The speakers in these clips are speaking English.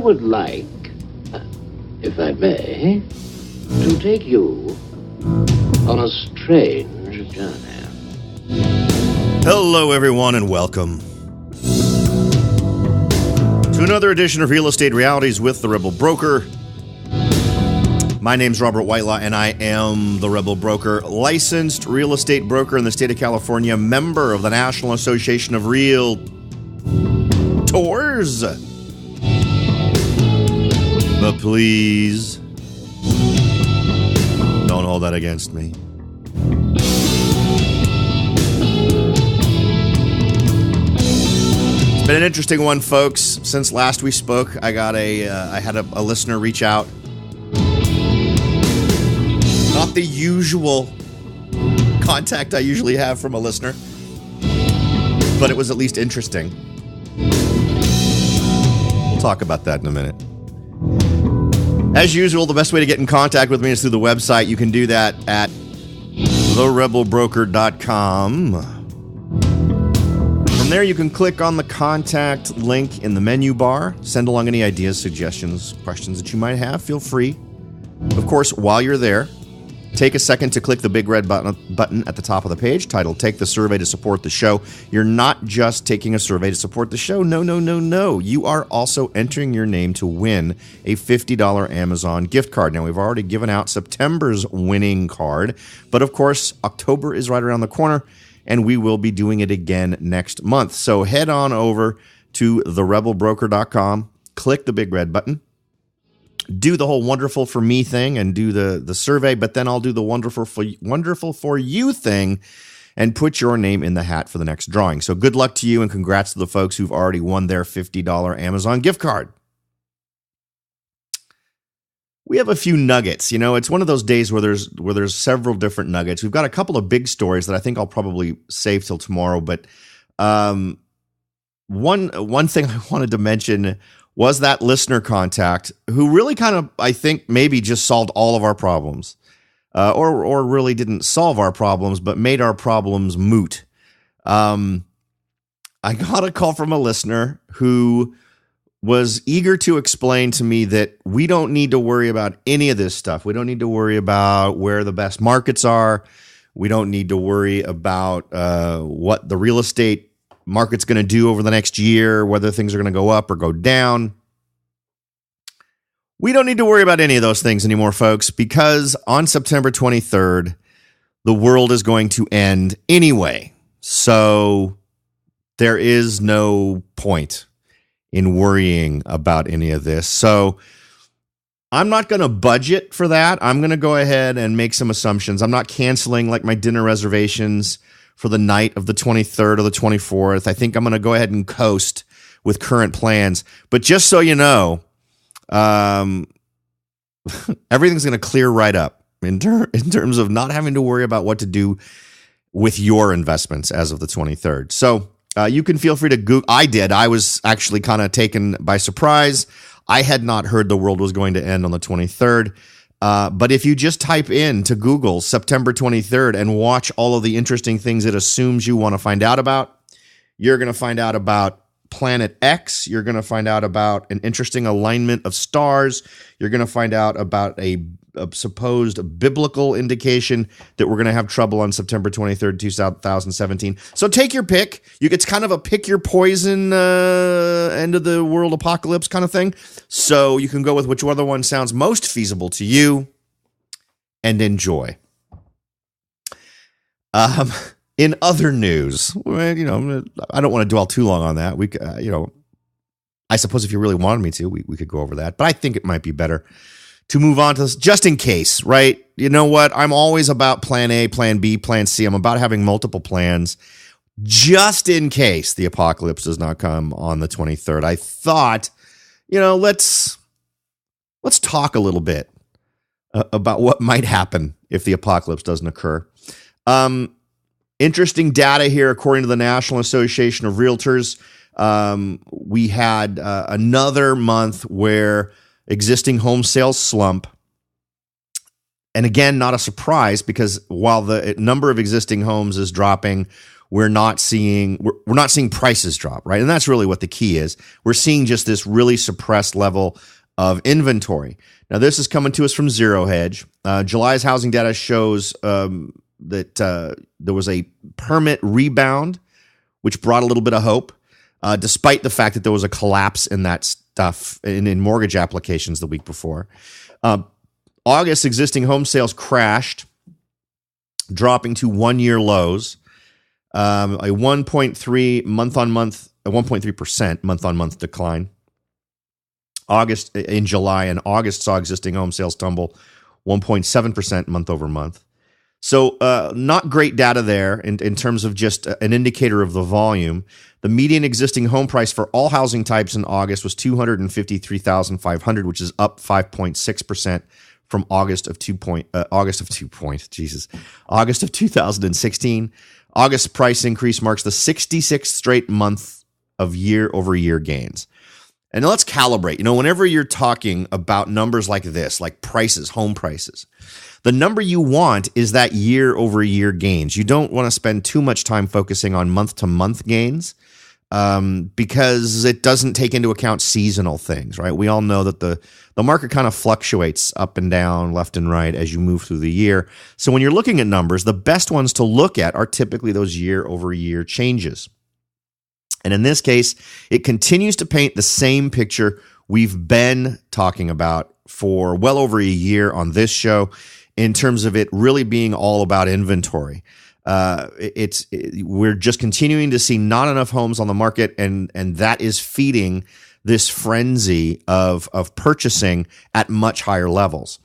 would like, if I may, to take you on a strange journey. Hello, everyone, and welcome to another edition of Real Estate Realities with the Rebel Broker. My name's Robert Whitelaw, and I am the Rebel Broker, licensed real estate broker in the state of California, member of the National Association of Realtors. But please, don't hold that against me. It's been an interesting one, folks. Since last we spoke, I had a listener reach out. Not the usual contact I usually have from a listener, but it was at least interesting. We'll talk about that in a minute. As usual, the best way to get in contact with me is through the website. You can do that at therebelbroker.com. From there, you can click on the contact link in the menu bar. Send along any ideas, suggestions, questions that you might have. Feel free. Of course, while you're there, take a second to click the big red button at the top of the page titled Take the Survey to Support the Show. You're not just taking a survey to support the show. No. You are also entering your name to win a $50 Amazon gift card. Now, we've already given out September's winning card, but of course, October is right around the corner, and we will be doing it again next month. So head on over to therebelbroker.com, click the big red button, do the whole wonderful for me thing and do the survey, but then I'll do the wonderful for you thing and put your name in the hat for the next drawing. So good luck to you and congrats to the folks who've already won their $50 Amazon gift card. We have a few nuggets. You know, it's one of those days where there's several different nuggets. We've got a couple of big stories that I think I'll probably save till tomorrow, but one thing I wanted to mention was that listener contact who really kind of, I think, maybe just solved all of our problems, or really didn't solve our problems, but made our problems moot. I got a call from a listener who was eager to explain to me that we don't need to worry about any of this stuff. We don't need to worry about where the best markets are. We don't need to worry about what the real estate market's going to do over the next year, whether things are going to go up or go down. We don't need to worry about any of those things anymore, folks, because on September 23rd, the world is going to end anyway. So there is no point in worrying about any of this. So I'm not going to budget for that. I'm going to go ahead and make some assumptions. I'm not canceling like my dinner reservations for the night of the 23rd or the 24th. I think I'm going to go ahead and coast with current plans. But just so you know, everything's going to clear right up in terms of not having to worry about what to do with your investments as of the 23rd. So you can feel free to Google. I was actually kind of taken by surprise. I had not heard the world was going to end on the 23rd. But if you just type in to Google September 23rd and watch all of the interesting things it assumes you want to find out about, you're going to find out about Planet X. You're going to find out about an interesting alignment of stars. You're going to find out about a supposed biblical indication that we're going to have trouble on September 23rd, 2017. So take your pick. It's kind of a pick your poison end of the world apocalypse kind of thing. So you can go with whichever one sounds most feasible to you and enjoy. In other news, I don't want to dwell too long on that. I suppose if you really wanted me to, we could go over that, but I think it might be better to move on to this, just in case, right? You know what? I'm always about plan A, plan B, plan C. I'm about having multiple plans just in case the apocalypse does not come on the 23rd. I thought, let's talk a little bit about what might happen if the apocalypse doesn't occur. Interesting data here, according to the National Association of Realtors. We had another month where existing home sales slump. And again, not a surprise, because while the number of existing homes is dropping, we're not seeing prices drop, right? And that's really what the key is. We're seeing just this really suppressed level of inventory. Now, this is coming to us from Zero Hedge. July's housing data shows that there was a permit rebound, which brought a little bit of hope, despite the fact that there was a collapse in that stuff in mortgage applications the week before. August existing home sales crashed, dropping to 1-year lows. A 1.3 month-on-month, a 1.3% month-on-month decline. In July and August saw existing home sales tumble 1.7% month-over-month. So not great data there in terms of just an indicator of the volume. The median existing home price for all housing types in August was $253,500, which is up 5.6% from August of 2016. August price increase marks the 66th straight month of year-over-year gains. And let's calibrate. Whenever you're talking about numbers like this, like prices, home prices, the number you want is that year-over-year gains. You don't want to spend too much time focusing on month-to-month gains because it doesn't take into account seasonal things, right? We all know that the market kind of fluctuates up and down, left and right as you move through the year. So when you're looking at numbers, the best ones to look at are typically those year-over-year changes. And in this case, it continues to paint the same picture we've been talking about for well over a year on this show in terms of it really being all about inventory. We're just continuing to see not enough homes on the market, and that is feeding this frenzy of purchasing at much higher levels.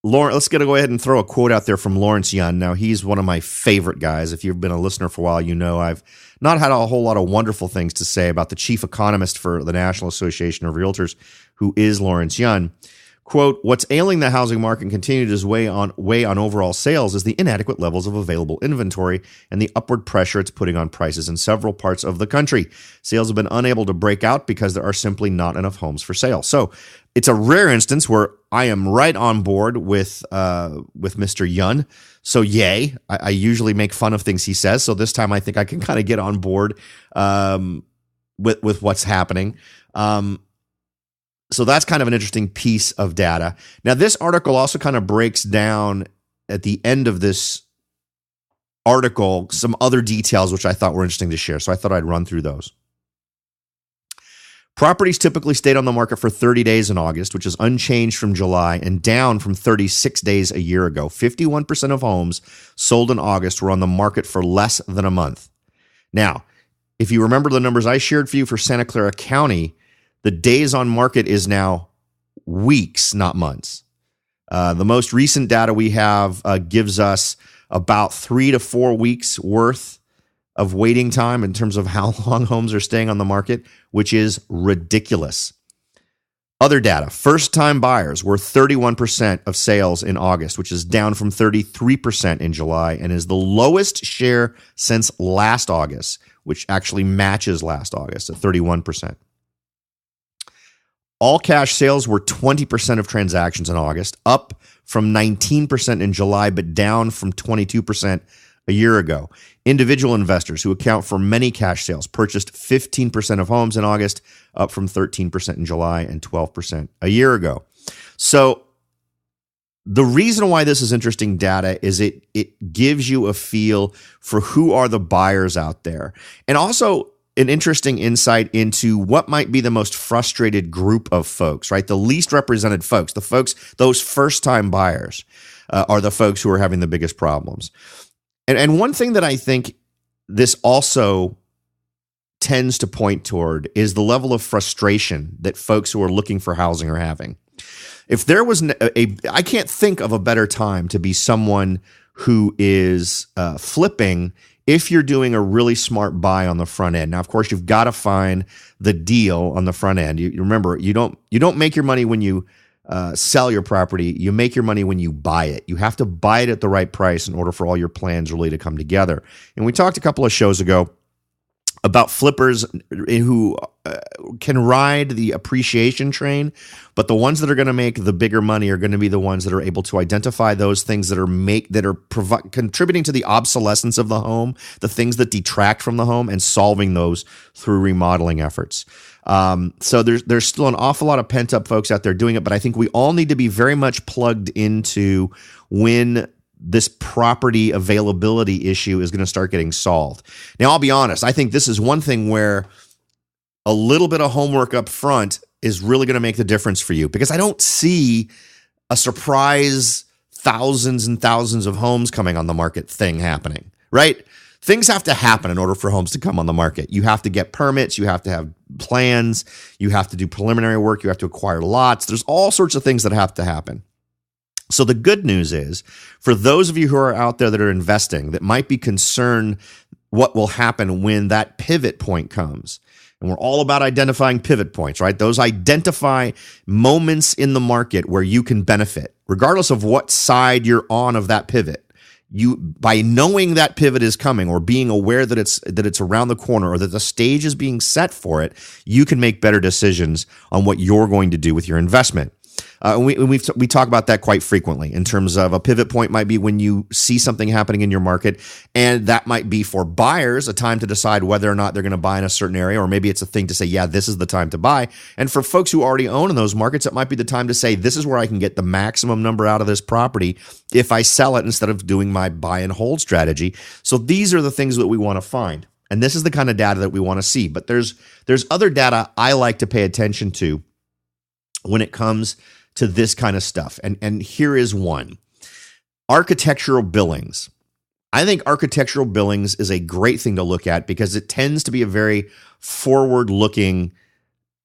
Let's go ahead and throw a quote out there from Lawrence Yun. Now, he's one of my favorite guys. If you've been a listener for a while, you know I've not had a whole lot of wonderful things to say about the chief economist for the National Association of Realtors, who is Lawrence Yun. Quote, what's ailing the housing market and continued to weigh on overall sales is the inadequate levels of available inventory and the upward pressure it's putting on prices in several parts of the country. Sales have been unable to break out because there are simply not enough homes for sale. So it's a rare instance where I am right on board with Mr. Yun. So yay. I usually make fun of things he says. So this time I think I can kind of get on board with what's happening. So that's kind of an interesting piece of data. Now, this article also kind of breaks down at the end of this article some other details which I thought were interesting to share. So I thought I'd run through those. Properties typically stayed on the market for 30 days in August, which is unchanged from July and down from 36 days a year ago. 51% of homes sold in August were on the market for less than a month. Now, if you remember the numbers I shared for you for Santa Clara County, the days on market is now weeks, not months. The most recent data we have gives us about 3 to 4 weeks worth of waiting time in terms of how long homes are staying on the market, which is ridiculous. Other data, first-time buyers were 31% of sales in August, which is down from 33% in July and is the lowest share since last August, which actually matches last August at 31%. All cash sales were 20% of transactions in August, up from 19% in July, but down from 22% a year ago. Individual investors who account for many cash sales purchased 15% of homes in August, up from 13% in July and 12% a year ago. So the reason why this is interesting data is it gives you a feel for who are the buyers out there, and also an interesting insight into what might be the most frustrated group of folks, right? The least represented folks, those first-time buyers are the folks who are having the biggest problems. And one thing that I think this also tends to point toward is the level of frustration that folks who are looking for housing are having. If there was I can't think of a better time to be someone who is flipping if you're doing a really smart buy on the front end. Now, of course, you've got to find the deal on the front end. You remember, you don't make your money when you sell your property. You make your money when you buy it. You have to buy it at the right price in order for all your plans really to come together. And we talked a couple of shows ago about flippers who can ride the appreciation train, but the ones that are going to make the bigger money are going to be the ones that are able to identify those things that are contributing to the obsolescence of the home, the things that detract from the home, and solving those through remodeling efforts. So there's still an awful lot of pent up folks out there doing it, but I think we all need to be very much plugged into when this property availability issue is going to start getting solved. Now, I'll be honest. I think this is one thing where a little bit of homework up front is really going to make the difference for you, because I don't see a surprise thousands and thousands of homes coming on the market thing happening, right? Things have to happen in order for homes to come on the market. You have to get permits. You have to have plans. You have to do preliminary work. You have to acquire lots. There's all sorts of things that have to happen. So the good news is, for those of you who are out there that are investing, that might be concerned what will happen when that pivot point comes. And we're all about identifying pivot points, right? Those identify moments in the market where you can benefit, regardless of what side you're on of that pivot. You, by knowing that pivot is coming, or being aware that it's around the corner, or that the stage is being set for it, you can make better decisions on what you're going to do with your investment. We talk about that quite frequently in terms of a pivot point might be when you see something happening in your market, and that might be for buyers a time to decide whether or not they're going to buy in a certain area, or maybe it's a thing to say, yeah, this is the time to buy. And for folks who already own in those markets, it might be the time to say, this is where I can get the maximum number out of this property if I sell it instead of doing my buy and hold strategy. So these are the things that we want to find. And this is the kind of data that we want to see. But there's other data I like to pay attention to when it comes to this kind of stuff. And here is one. Architectural billings. I think architectural billings is a great thing to look at because it tends to be a very forward-looking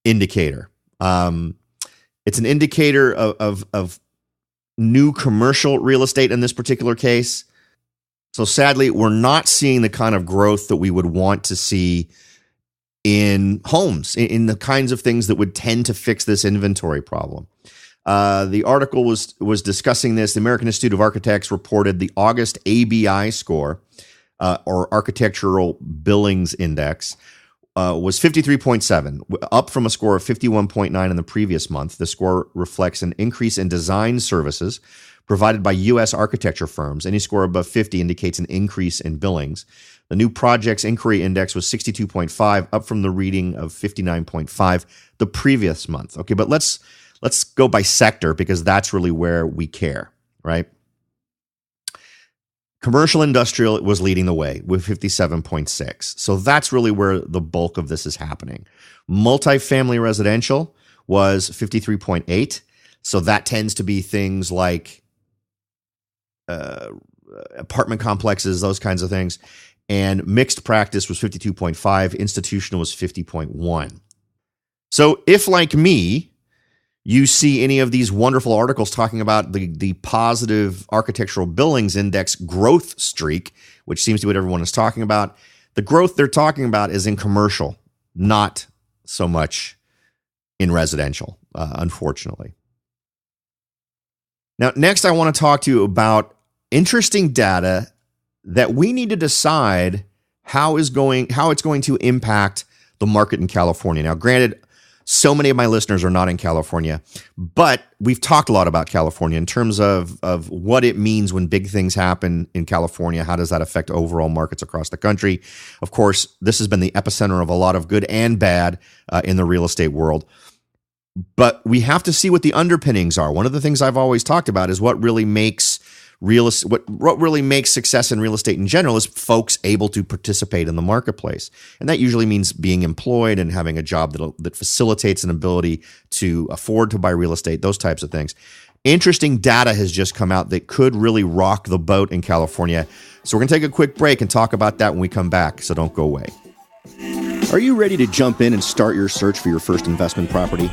indicator. It's an indicator of new commercial real estate in this particular case. So sadly, we're not seeing the kind of growth that we would want to see in homes, in the kinds of things that would tend to fix this inventory problem. The article was discussing this. The American Institute of Architects reported the August ABI score, or Architectural Billings Index, was 53.7, up from a score of 51.9 in the previous month. The score reflects an increase in design services provided by U.S. architecture firms. Any score above 50 indicates an increase in billings. The new projects inquiry index was 62.5, up from the reading of 59.5 the previous month. Okay, but let's go by sector because that's really where we care, right? Commercial industrial was leading the way with 57.6. So that's really where the bulk of this is happening. Multifamily residential was 53.8. So that tends to be things like apartment complexes, those kinds of things. And mixed practice was 52.5. Institutional was 50.1. So if, like me, you see any of these wonderful articles talking about the positive architectural billings index growth streak, which seems to be what everyone is talking about, the growth they're talking about is in commercial, not so much in residential, unfortunately. Now, next I want to talk to you about interesting data that we need to decide how it's going to impact the market in California. Now, granted, so many of my listeners are not in California, but we've talked a lot about California in terms of what it means when big things happen in California. How does that affect overall markets across the country? Of course, this has been the epicenter of a lot of good and bad in the real estate world. But we have to see what the underpinnings are. One of the things I've always talked about is what really makes what really makes success in real estate in general is folks able to participate in the marketplace. And that usually means being employed and having a job that facilitates an ability to afford to buy real estate, those types of things. Interesting data has just come out that could really rock the boat in California. So we're going to take a quick break and talk about that when we come back, so don't go away. Are you ready to jump in and start your search for your first investment property?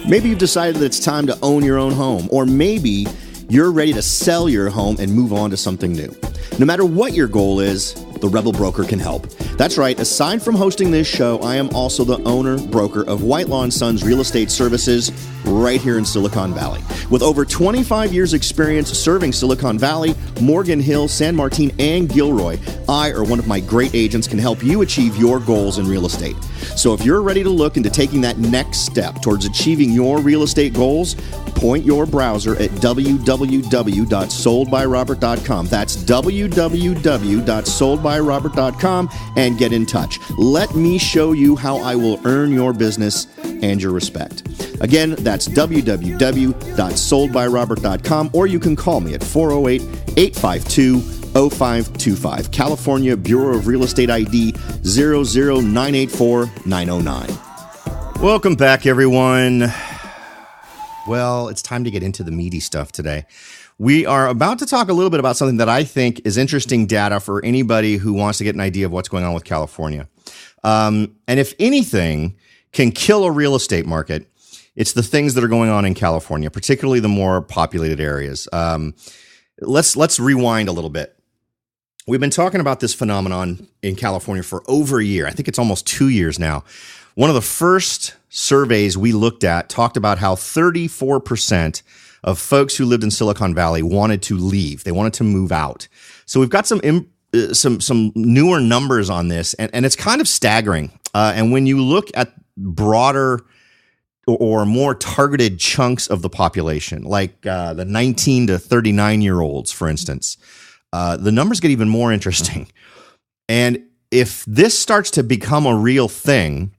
Maybe you've decided that it's time to own your own home, or maybe you're ready to sell your home and move on to something new. No matter what your goal is, the Rebel Broker can help. That's right, aside from hosting this show, I am also the owner, broker of Whitelaw & Sons Real Estate Services right here in Silicon Valley. With over 25 years experience serving Silicon Valley, Morgan Hill, San Martin, and Gilroy, I or one of my great agents can help you achieve your goals in real estate. So if you're ready to look into taking that next step towards achieving your real estate goals, point your browser at www.soldbyrobert.com. That's www.soldbyrobert.com and get in touch. Let me show you how I will earn your business and your respect. Again, that's www.soldbyrobert.com, or you can call me at 408-852-0525. California Bureau of Real Estate ID 00984-909. Welcome back, everyone. Well, it's time to get into the meaty stuff today. We are about to talk a little bit about something that I think is interesting data for anybody who wants to get an idea of what's going on with California. And if anything can kill a real estate market, it's the things that are going on in California, particularly the more populated areas. Let's rewind a little bit. We've been talking about this phenomenon in California for over a year. I think it's almost 2 years now. One of the first surveys we looked at talked about how 34% of folks who lived in Silicon Valley wanted to leave. They wanted to move out. So we've got some newer numbers on this, and it's kind of staggering. And when you look at broader or more targeted chunks of the population, like the 19 to 39-year-olds, for instance, the numbers get even more interesting. And if this starts to become a real thing,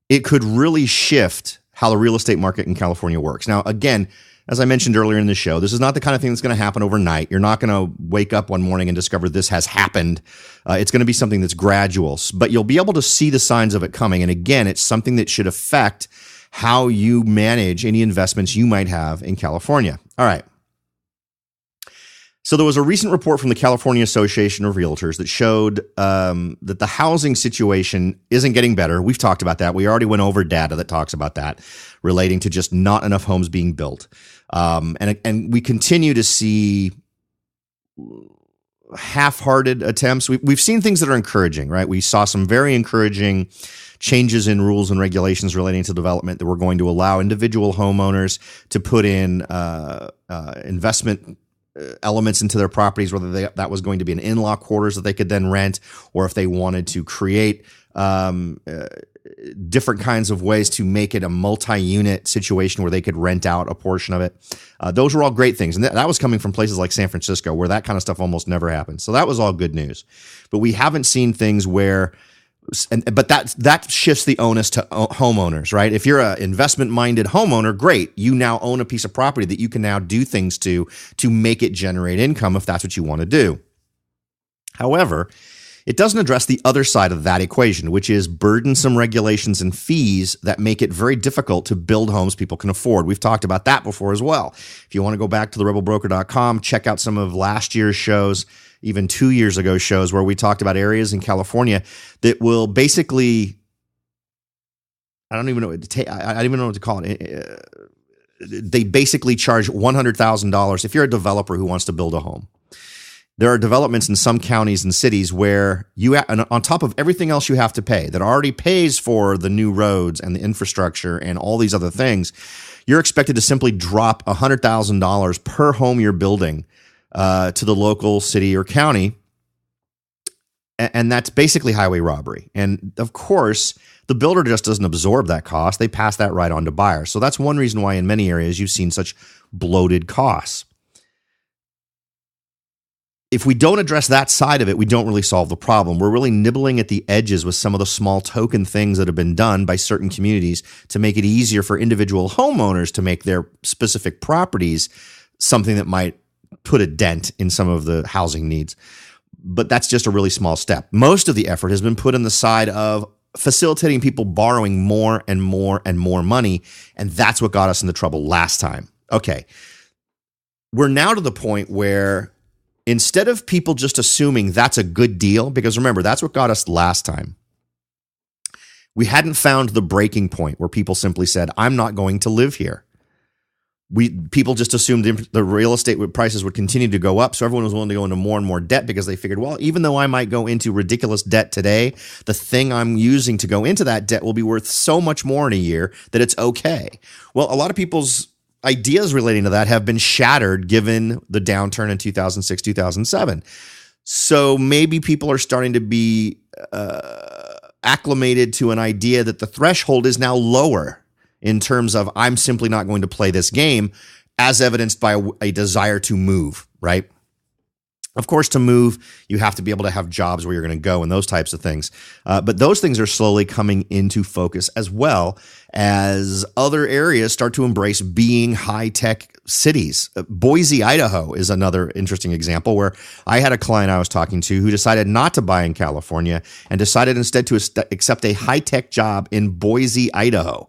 it could really shift how the real estate market in California works. Now, again, as I mentioned earlier in the show, this is not the kind of thing that's going to happen overnight. You're not going to wake up one morning and discover this has happened. It's going to be something that's gradual, but you'll be able to see the signs of it coming. And again, it's something that should affect how you manage any investments you might have in California. All right. So there was a recent report from the California Association of Realtors that showed that the housing situation isn't getting better. We've talked about that. We already went over data that talks about that, relating to just not enough homes being built. And we continue to see half-hearted attempts. We've seen things that are encouraging, right? We saw some very encouraging changes in rules and regulations relating to development that were going to allow individual homeowners to put in investment elements into their properties, whether that was going to be an in-law quarters that they could then rent, or if they wanted to create different kinds of ways to make it a multi-unit situation where they could rent out a portion of it. Those were all great things. And that was coming from places like San Francisco, where that kind of stuff almost never happens. So that was all good news. But we haven't seen things where but that shifts the onus to homeowners, right? If you're an investment-minded homeowner, great. You now own a piece of property that you can now do things to make it generate income if that's what you want to do. However, it doesn't address the other side of that equation, which is burdensome regulations and fees that make it very difficult to build homes people can afford. We've talked about that before as well. If you want to go back to therebelbroker.com, check out some of last year's shows, even 2 years ago shows, where we talked about areas in California that will basically, I don't even know what to call it. They basically charge $100,000 if you're a developer who wants to build a home. There are developments in some counties and cities where on top of everything else you have to pay, that already pays for the new roads and the infrastructure and all these other things, you're expected to simply drop $100,000 per home you're building to the local city or county. And that's basically highway robbery. And of course, the builder just doesn't absorb that cost. They pass that right on to buyers. So that's one reason why in many areas you've seen such bloated costs. If we don't address that side of it, we don't really solve the problem. We're really nibbling at the edges with some of the small token things that have been done by certain communities to make it easier for individual homeowners to make their specific properties something that might put a dent in some of the housing needs. But that's just a really small step. Most of the effort has been put on the side of facilitating people borrowing more and more and more money, and that's what got us into trouble last time. Okay, we're now to the point where instead of people just assuming that's a good deal, because remember, that's what got us last time, we hadn't found the breaking point where people simply said, I'm not going to live here. People just assumed the real estate prices would continue to go up, so everyone was willing to go into more and more debt because they figured, well, even though I might go into ridiculous debt today, the thing I'm using to go into that debt will be worth so much more in a year that it's okay. Well, a lot of people's ideas relating to that have been shattered given the downturn in 2006, 2007. So maybe people are starting to be acclimated to an idea that the threshold is now lower in terms of I'm simply not going to play this game, as evidenced by a desire to move, right? Of course, to move, you have to be able to have jobs where you're going to go and those types of things. But those things are slowly coming into focus as well as other areas start to embrace being high-tech cities. Boise, Idaho is another interesting example where I had a client I was talking to who decided not to buy in California and decided instead to accept a high-tech job in Boise, Idaho.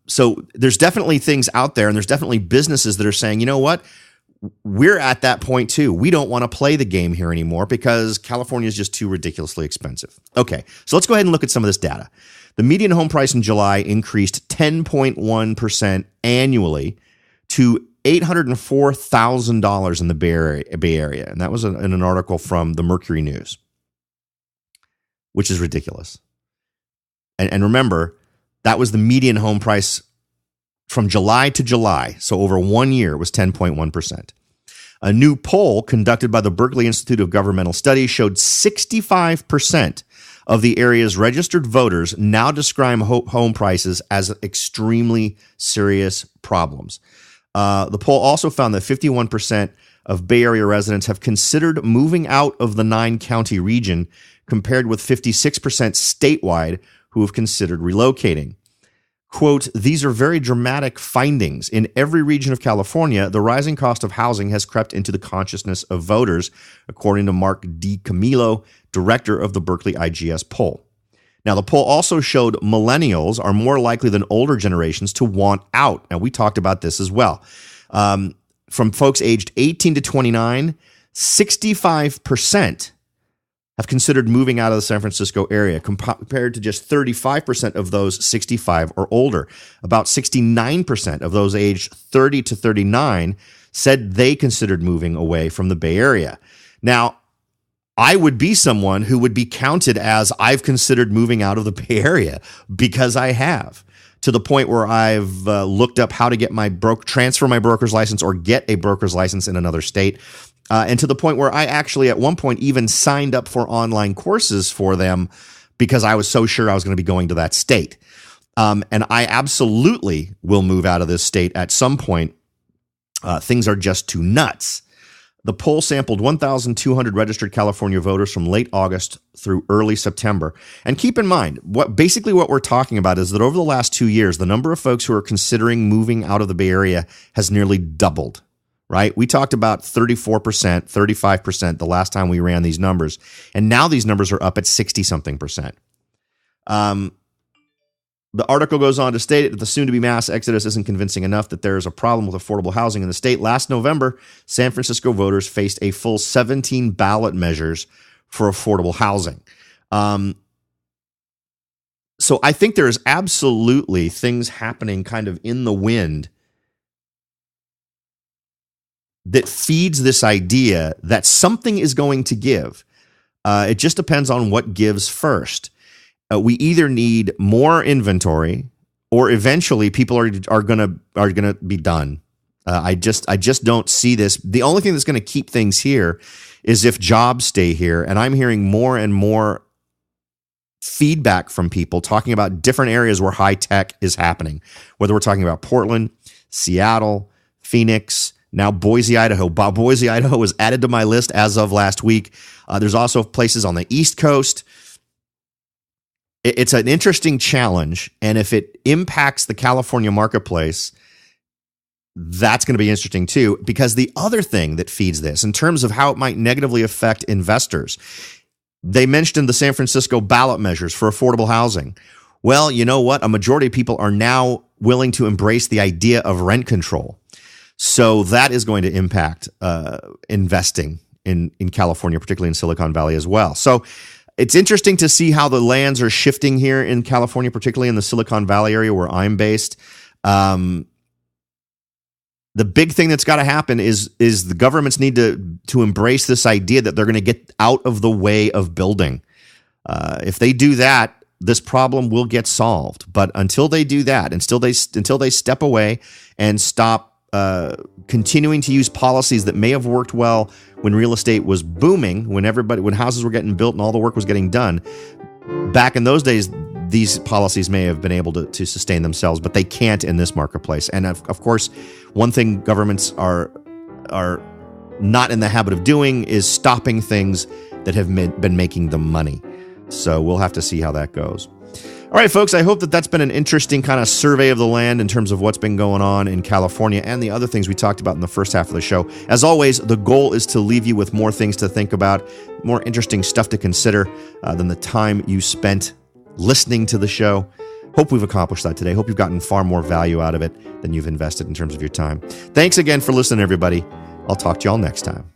So there's definitely things out there, and there's definitely businesses that are saying, you know what? We're at that point too. We don't want to play the game here anymore because California is just too ridiculously expensive. Okay, so let's go ahead and look at some of this data. The median home price in July increased 10.1% annually to $804,000 in the Bay Area. And that was in an article from the Mercury News, which is ridiculous. And remember, that was the median home price from July to July. So over 1 year was 10.1%. A new poll conducted by the Berkeley Institute of Governmental Studies showed 65% of the area's registered voters now describe home prices as extremely serious problems. The poll also found that 51% of Bay Area residents have considered moving out of the 9-county region, compared with 56% statewide who have considered relocating. Quote, these are very dramatic findings. In every region of California, the rising cost of housing has crept into the consciousness of voters, according to Mark DiCamillo, director of the Berkeley IGS poll. Now, the poll also showed millennials are more likely than older generations to want out. Now, we talked about this as well. From folks aged 18 to 29, 65% have considered moving out of the San Francisco area, compared to just 35% of those 65 or older. About 69% of those aged 30 to 39 said they considered moving away from the Bay Area. Now, I would be someone who would be counted as I've considered moving out of the Bay Area, because I have, to the point where I've looked up how to get transfer my broker's license or get a broker's license in another state. And to the point where I actually at one point even signed up for online courses for them because I was so sure I was going to be going to that state. And I absolutely will move out of this state at some point. Things are just too nuts. The poll sampled 1,200 registered California voters from late August through early September. And keep in mind, what we're talking about is that over the last 2 years, the number of folks who are considering moving out of the Bay Area has nearly doubled. Right? We talked about 34%, 35% the last time we ran these numbers. And now these numbers are up at 60-something percent. The article goes on to state that the soon-to-be mass exodus isn't convincing enough that there is a problem with affordable housing in the state. Last November, San Francisco voters faced a full 17 ballot measures for affordable housing. So I think there's absolutely things happening kind of in the wind that feeds this idea that something is going to give. It just depends on what gives first. We either need more inventory, or eventually people are gonna be done. I just don't see this. The only thing that's going to keep things here is if jobs stay here, and I'm hearing more and more feedback from people talking about different areas where high tech is happening. Whether we're talking about Portland, Seattle, Phoenix. Now, Boise, Idaho. Boise, Idaho was added to my list as of last week. There's also places on the East Coast. It's an interesting challenge, and if it impacts the California marketplace, that's going to be interesting too, because the other thing that feeds this, in terms of how it might negatively affect investors, they mentioned the San Francisco ballot measures for affordable housing. Well, you know what? A majority of people are now willing to embrace the idea of rent control. So that is going to impact investing in California, particularly in Silicon Valley as well. So it's interesting to see how the lands are shifting here in California, particularly in the Silicon Valley area where I'm based. the big thing that's got to happen is the governments need to embrace this idea that they're going to get out of the way of building. If they do that, this problem will get solved. But until they do that, until they step away and stop continuing to use policies that may have worked well when real estate was booming, when houses were getting built and all the work was getting done, back in those days, these policies may have been able to sustain themselves, but they can't in this marketplace. And of course, one thing governments are not in the habit of doing is stopping things that have been making them money. So we'll have to see how that goes. All right, folks, I hope that's been an interesting kind of survey of the land in terms of what's been going on in California and the other things we talked about in the first half of the show. As always, the goal is to leave you with more things to think about, more interesting stuff to consider than the time you spent listening to the show. Hope we've accomplished that today. Hope you've gotten far more value out of it than you've invested in terms of your time. Thanks again for listening, everybody. I'll talk to you all next time.